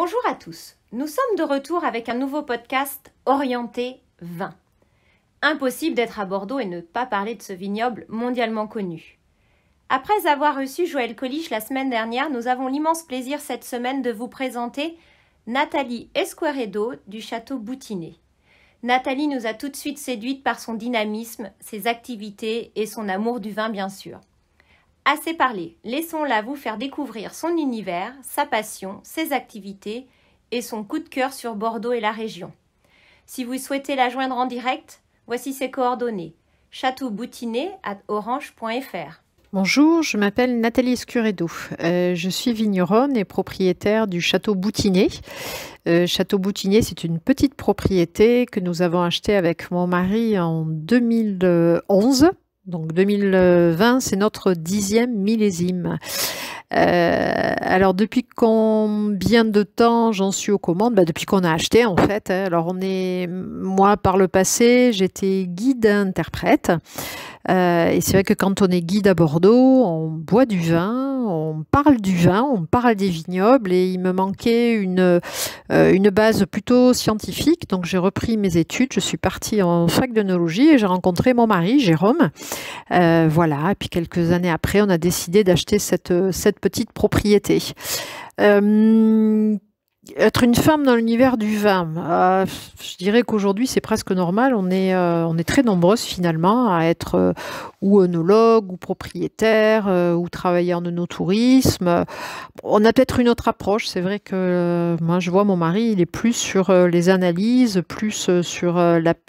Bonjour à tous, nous sommes de retour avec un nouveau podcast orienté vin. Impossible d'être à Bordeaux et ne pas parler de ce vignoble mondialement connu. Après avoir reçu Joël Colich la semaine dernière, nous avons l'immense plaisir cette semaine de vous présenter Nathalie Esqueredo du Château Boutinet. Nathalie nous a tout de suite séduite par son dynamisme, ses activités et son amour du vin bien sûr. Assez parlé, laissons-la vous faire découvrir son univers, sa passion, ses activités et son coup de cœur sur Bordeaux et la région. Si vous souhaitez la joindre en direct, voici ses coordonnées. châteauboutinet@orange.fr. Bonjour, je m'appelle Nathalie Esqueredo. Je suis vigneronne et propriétaire du Château Boutinet. Château Boutinet, c'est une petite propriété que nous avons achetée avec mon mari en 2011. Donc 2020, c'est notre 10e millésime. Alors depuis combien de temps j'en suis aux commandes? Depuis qu'on a acheté en fait. Alors moi par le passé, j'étais guide interprète. Et c'est vrai que quand on est guide à Bordeaux, on boit du vin, on parle du vin, on parle des vignobles et il me manquait une base plutôt scientifique. Donc j'ai repris mes études, je suis partie en fac d'œnologie et j'ai rencontré mon mari, Jérôme. Voilà, et puis quelques années après, on a décidé d'acheter cette petite propriété. Être une femme dans l'univers du vin, je dirais qu'aujourd'hui c'est presque normal, on est très nombreuses finalement à être ou œnologue ou propriétaire ou travailler en œnotourisme. On a peut-être une autre approche, c'est vrai que moi je vois mon mari, il est plus sur les analyses, plus sur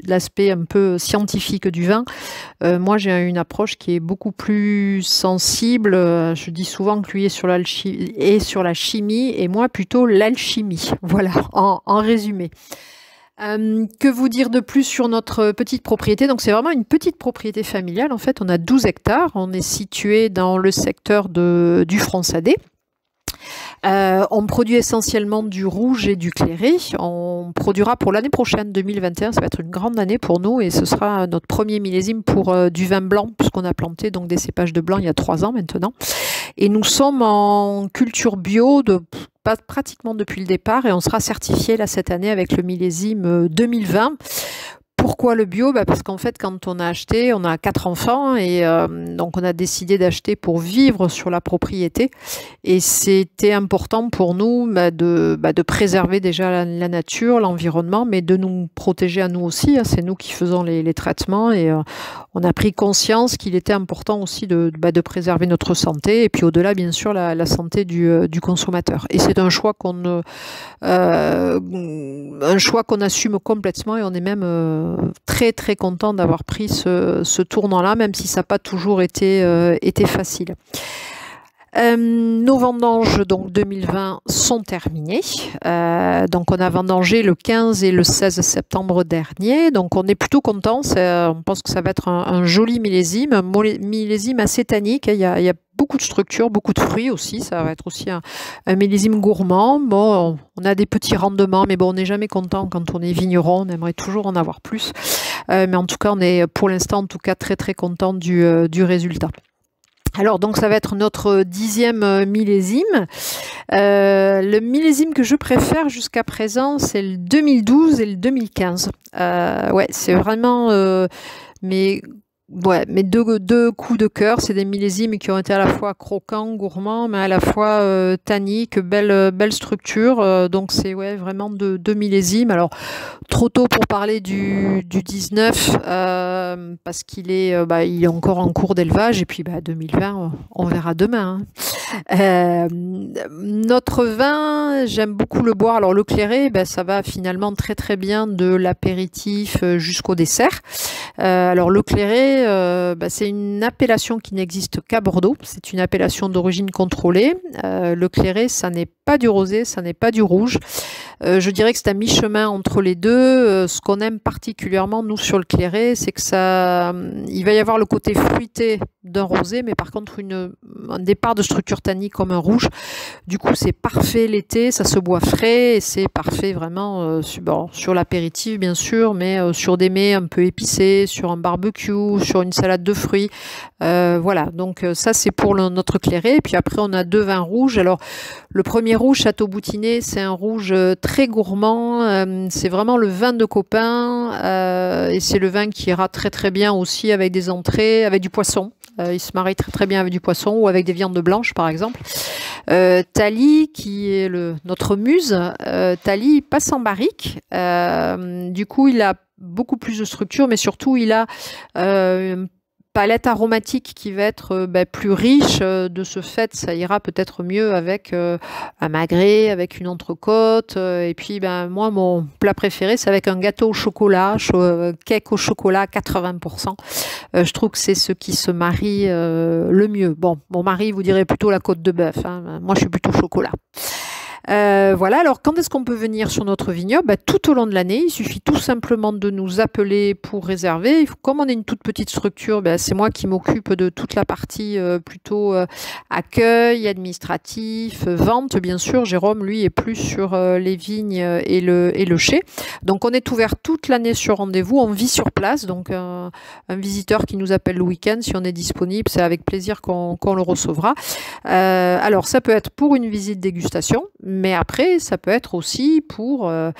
l'aspect un peu scientifique du vin. Moi j'ai une approche qui est beaucoup plus sensible, je dis souvent que lui est sur la chimie et moi plutôt l'alchimie. Voilà, en résumé. Que vous dire de plus sur notre petite propriété? Donc c'est vraiment une petite propriété familiale. En fait, on a 12 hectares. On est situé dans le secteur du Fronsadais. On produit essentiellement du rouge et du clairé. On produira pour l'année prochaine, 2021, ça va être une grande année pour nous et ce sera notre premier millésime pour du vin blanc puisqu'on a planté donc des cépages de blanc il y a 3 ans maintenant. Et nous sommes en culture bio pratiquement depuis le départ et on sera certifié là cette année avec le millésime 2020. Pourquoi le bio? Parce qu'en fait, quand on a acheté, on a 4 enfants et donc on a décidé d'acheter pour vivre sur la propriété. Et c'était important pour nous de préserver déjà la nature, l'environnement, mais de nous protéger à nous aussi. C'est nous qui faisons les traitements et on a pris conscience qu'il était important aussi de préserver notre santé et puis au-delà, bien sûr, la santé du consommateur. Et c'est un choix qu'on assume complètement et on est même très très content d'avoir pris ce tournant-là, même si ça n'a pas toujours été facile. Nos vendanges donc 2020 sont terminées. Donc on a vendangé le 15 et le 16 septembre dernier. Donc on est plutôt content. On pense que ça va être un joli millésime, un millésime assez tannique. Il y a beaucoup de structure, beaucoup de fruits aussi. Ça va être aussi un millésime gourmand. Bon, on a des petits rendements, mais bon, on n'est jamais content quand on est vigneron. On aimerait toujours en avoir plus. Mais en tout cas, on est pour l'instant en tout cas très très content du résultat. Alors donc ça va être notre 10e millésime. Le millésime que je préfère jusqu'à présent, c'est le 2012 et le 2015. Ouais, c'est vraiment mes deux coups de cœur. C'est des millésimes qui ont été à la fois croquants, gourmands, mais à la fois tanniques, belle structure. Donc c'est vraiment deux millésimes. Alors trop tôt pour parler du 19 parce qu'il est encore en cours d'élevage et puis 2020 on verra demain. Notre vin, j'aime beaucoup le boire. Alors le clairé, ça va finalement très très bien de l'apéritif jusqu'au dessert. Alors le clairé, c'est une appellation qui n'existe qu'à Bordeaux. C'est une appellation d'origine contrôlée. Le clairé, ça n'est pas du rosé, ça n'est pas du rouge. Je dirais que c'est à mi-chemin entre les deux. Ce qu'on aime particulièrement, nous, sur le clairé, c'est que il va y avoir le côté fruité d'un rosé, mais par contre un départ de structure tannique comme un rouge. Du coup, c'est parfait l'été, ça se boit frais et c'est parfait vraiment sur l'apéritif bien sûr, mais sur des mets un peu épicés, sur un barbecue, sur une salade de fruits. Voilà, donc ça c'est pour notre clairé. Et puis après, on a 2 vins rouges. Alors, le premier rouge, Château Boutinet, c'est un rouge très gourmand. C'est vraiment le vin de copain et c'est le vin qui ira très très bien aussi avec des entrées, avec du poisson. Il se marie très très bien avec du poisson ou avec des viandes blanches par exemple. Tali, qui est notre muse, Tali il passe en barrique. Du coup, il a beaucoup plus de structure, mais surtout il a une palette aromatique qui va être plus riche. De ce fait, ça ira peut-être mieux avec un magret, avec une entrecôte. Et puis, moi, mon plat préféré, c'est avec un gâteau au chocolat, cake au chocolat 80%. Je trouve que c'est ce qui se marie le mieux. Bon, mon mari vous dirait plutôt la côte de bœuf. Hein. Moi, je suis plutôt chocolat. Voilà, alors quand est-ce qu'on peut venir sur notre vignoble? Tout au long de l'année, il suffit tout simplement de nous appeler pour réserver. Comme on est une toute petite structure, c'est moi qui m'occupe de toute la partie plutôt accueil, administratif, vente bien sûr. Jérôme, lui, est plus sur les vignes et le chai. Donc on est ouvert toute l'année sur rendez-vous, on vit sur place, donc un visiteur qui nous appelle le week-end, si on est disponible, c'est avec plaisir qu'on le recevra. Alors ça peut être pour une visite dégustation, mais après, ça peut être aussi pour un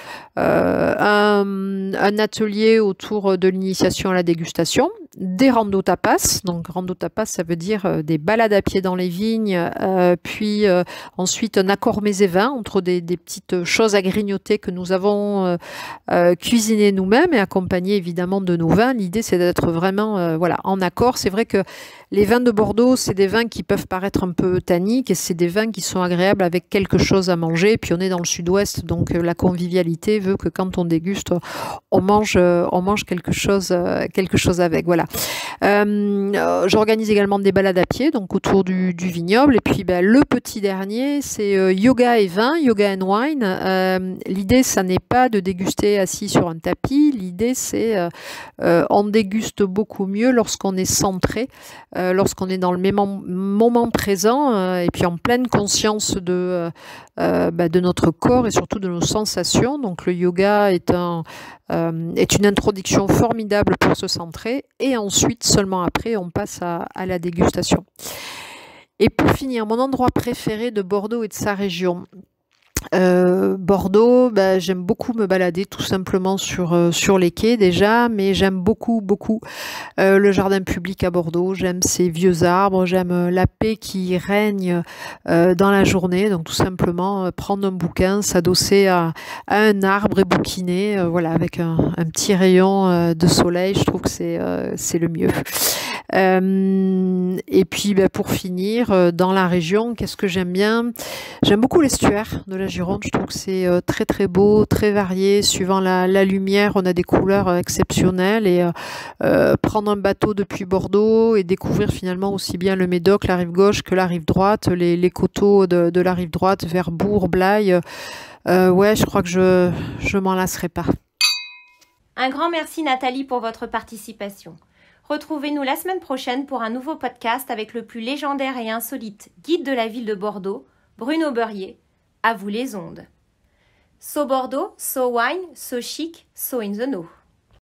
atelier autour de l'initiation à la dégustation, des randos tapas. Donc, rando tapas, ça veut dire des balades à pied dans les vignes, puis ensuite un accord mets et vins entre des petites choses à grignoter que nous avons cuisinées nous-mêmes et accompagnées évidemment de nos vins. L'idée, c'est d'être vraiment en accord. C'est vrai que les vins de Bordeaux, c'est des vins qui peuvent paraître un peu tanniques et c'est des vins qui sont agréables avec quelque chose à manger. Et puis on est dans le sud-ouest, donc la convivialité veut que quand on déguste, on mange quelque chose avec. Voilà. J'organise également des balades à pied, donc autour du vignoble. Et puis le petit dernier, c'est yoga et vin, yoga and wine. L'idée, ça n'est pas de déguster assis sur un tapis. L'idée, c'est on déguste beaucoup mieux lorsqu'on est centré. Lorsqu'on est dans le même moment présent et puis en pleine conscience de notre corps et surtout de nos sensations. Donc le yoga est une introduction formidable pour se centrer et ensuite, seulement après, on passe à la dégustation. Et pour finir, mon endroit préféré de Bordeaux et de sa région. Bordeaux, j'aime beaucoup me balader tout simplement sur les quais déjà, mais j'aime beaucoup le jardin public à Bordeaux. J'aime ces vieux arbres, j'aime la paix qui règne dans la journée. Donc tout simplement prendre un bouquin, s'adosser à un arbre et bouquiner, avec un petit rayon de soleil. Je trouve que c'est le mieux. Et puis pour finir, dans la région, qu'est-ce que j'aime bien? J'aime beaucoup l'estuaire de la Gironde. Je trouve que c'est très très beau, très varié. Suivant la lumière, on a des couleurs exceptionnelles. Et prendre un bateau depuis Bordeaux et découvrir finalement aussi bien le Médoc, la rive gauche, que la rive droite, les coteaux de la rive droite vers Bourg, Blaye. Je crois que je m'en lasserai pas. Un grand merci Nathalie pour votre participation. Retrouvez-nous la semaine prochaine pour un nouveau podcast avec le plus légendaire et insolite guide de la ville de Bordeaux, Bruno Beurrier. À vous les ondes. So Bordeaux, so wine, so chic, so in the know.